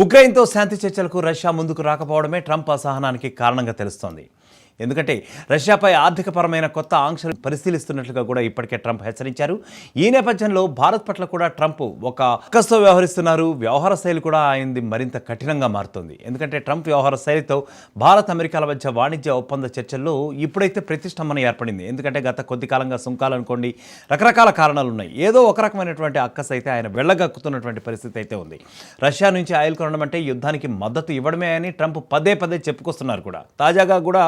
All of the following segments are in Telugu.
ఉక్రెయిన్తో శాంతి చర్చలకు రష్యా ముందుకు రాకపోవడమే ట్రంప్ అసహనానికి కారణంగా తెలుస్తోంది. ఎందుకంటే రష్యాపై ఆర్థికపరమైన కొత్త ఆంక్షలు పరిశీలిస్తున్నట్లుగా కూడా ఇప్పటికే ట్రంప్ హెచ్చరించారు. ఈ నేపథ్యంలో భారత్ పట్ల కూడా ట్రంప్ ఒక అక్కస్తో వ్యవహరిస్తున్నారు. వ్యవహార శైలి కూడా ఆయనది మరింత కఠినంగా మారుతుంది. ఎందుకంటే ట్రంప్ వ్యవహార శైలితో భారత్ అమెరికాల మధ్య వాణిజ్య ఒప్పంద చర్చల్లో ఇప్పుడైతే ప్రతిష్టంభన ఏర్పడింది. ఎందుకంటే గత కొద్ది కాలంగా సుంకాలు అనుకోండి, రకరకాల కారణాలు ఉన్నాయి. ఏదో ఒక రకమైనటువంటి అక్కస్ అయితే ఆయన వెళ్ళగక్కుతున్నటువంటి పరిస్థితి అయితే ఉంది. రష్యా నుంచి ఆయిల్ కొనడం అంటే యుద్ధానికి మద్దతు ఇవ్వడమే అని ట్రంప్ పదే పదే చెప్పుకొస్తున్నారు కూడా. తాజాగా కూడా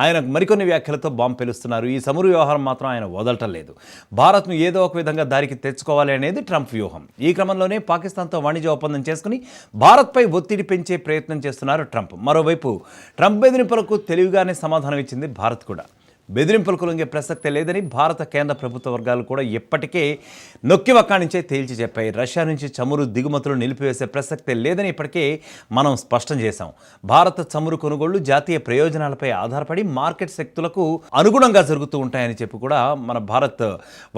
ఆయన మరికొన్ని వ్యాఖ్యలతో బాంబు పేలుస్తున్నారు. ఈ చమురు వ్యవహారం మాత్రం ఆయన వదలటం లేదు. భారత్ను ఏదో ఒక విధంగా దారికి తెచ్చుకోవాలి అనేది ట్రంప్ వ్యూహం. ఈ క్రమంలోనే పాకిస్తాన్తో వాణిజ్య ఒప్పందం చేసుకుని భారత్పై ఒత్తిడి పెంచే ప్రయత్నం చేస్తున్నారు ట్రంప్. మరోవైపు ట్రంప్ బెదిరింపులకు తెలివిగానే సమాధానం ఇచ్చింది భారత్ కూడా. బెదిరింపులకు లొంగే ప్రసక్తే లేదని భారత కేంద్ర ప్రభుత్వ వర్గాలు కూడా ఇప్పటికే నొక్కి వక్కాణించే తేల్చి చెప్పాయి. రష్యా నుంచి చమురు దిగుమతులు నిలిపివేసే ప్రసక్తే లేదని ఇప్పటికే మనం స్పష్టం చేశాం. భారత చమురు కొనుగోళ్లు జాతీయ ప్రయోజనాలపై ఆధారపడి మార్కెట్ శక్తులకు అనుగుణంగా జరుగుతూ ఉంటాయని చెప్పి కూడా మన భారత్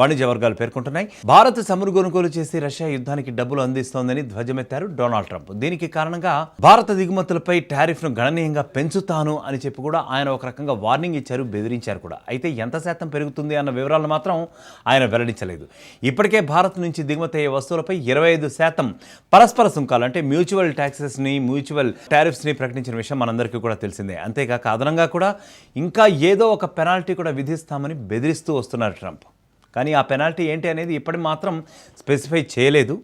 వాణిజ్య వర్గాలు పేర్కొంటున్నాయి. భారత్ చమురు కొనుగోలు చేసి రష్యా యుద్ధానికి డబ్బులు అందిస్తోందని ధ్వజమెత్తారు డొనాల్డ్ ట్రంప్. దీనికి కారణంగా భారత దిగుమతులపై టారిఫ్ను గణనీయంగా పెంచుతాను అని చెప్పి కూడా ఆయన ఒక రకంగా వార్నింగ్ ఇచ్చారు, బెదిరించారు కూడా. అయితే ఎంత శాతం పెరుగుతుంది అన్న వివరాలను మాత్రం ఆయన వెల్లడించలేదు. ఇప్పటికే భారత్ నుంచి దిగుమతి అయ్యే వస్తువులపై 25% పరస్పర సుంకాలు అంటే మ్యూచువల్ ట్యాక్సెస్ని, మ్యూచువల్ టారిఫ్స్ని ప్రకటించిన విషయం మనందరికీ కూడా తెలిసిందే. అంతేకాక అదనంగా కూడా ఇంకా ఏదో ఒక పెనాల్టీ కూడా విధిస్తామని బెదిరిస్తూ వస్తున్నారు ట్రంప్. కానీ ఆ పెనాల్టీ ఏంటి అనేది ఇప్పటి మాత్రం స్పెసిఫై చేయలేదు.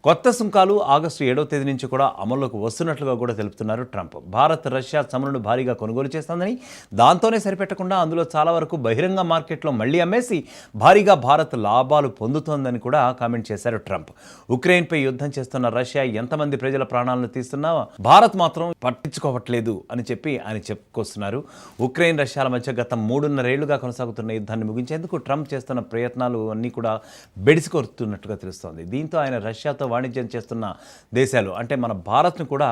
కొత్త సుంకాలు ఆగస్టు 7వ తేదీ నుంచి కూడా అమల్లోకి వస్తున్నట్లుగా కూడా తెలుపుతున్నారు ట్రంప్. భారత్ రష్యా చమురును భారీగా కొనుగోలు చేస్తుందని, దాంతోనే సరిపెట్టకుండా అందులో చాలా వరకు బహిరంగ మార్కెట్లో మళ్లీ అమ్మేసి భారీగా భారత్ లాభాలు పొందుతోందని కూడా కామెంట్ చేశారు ట్రంప్. ఉక్రెయిన్పై యుద్ధం చేస్తున్న రష్యా ఎంతమంది ప్రజల ప్రాణాలను తీస్తున్నా భారత్ మాత్రం పట్టించుకోవట్లేదు అని చెప్పి ఆయన చెప్పుకొస్తున్నారు. ఉక్రెయిన్ రష్యాల మధ్య గత 3.5 ఏళ్లుగా కొనసాగుతున్న యుద్ధాన్ని ముగించేందుకు ట్రంప్ చేస్తున్న ప్రయత్నాలు అన్నీ కూడా బెడిసికొడుతున్నట్టుగా తెలుస్తోంది. దీంతో ఆయన రష్యాతో వాణిజ్యం చేస్తున్న దేశాలు అంటే మన భారత్ను కూడా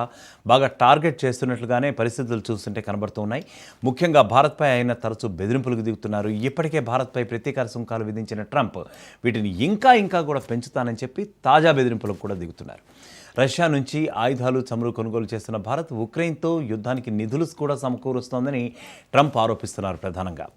బాగా టార్గెట్ చేస్తున్నట్లుగానే పరిస్థితులు చూస్తుంటే కనబడుతూ ఉన్నాయి. ముఖ్యంగా భారత్పై ఆయన తరచూ బెదిరింపులకు దిగుతున్నారు. ఇప్పటికే భారత్పై ప్రతీకార సుంకాలు విధించిన ట్రంప్ వీటిని ఇంకా కూడా పెంచుతానని చెప్పి తాజా బెదిరింపులకు కూడా దిగుతున్నారు. రష్యా నుంచి ఆయుధాలు, చమురు కొనుగోలు చేస్తున్న భారత్ ఉక్రెయిన్తో యుద్ధానికి నిధులు కూడా సమకూరుస్తోందని ట్రంప్ ఆరోపిస్తున్నారు ప్రధానంగా.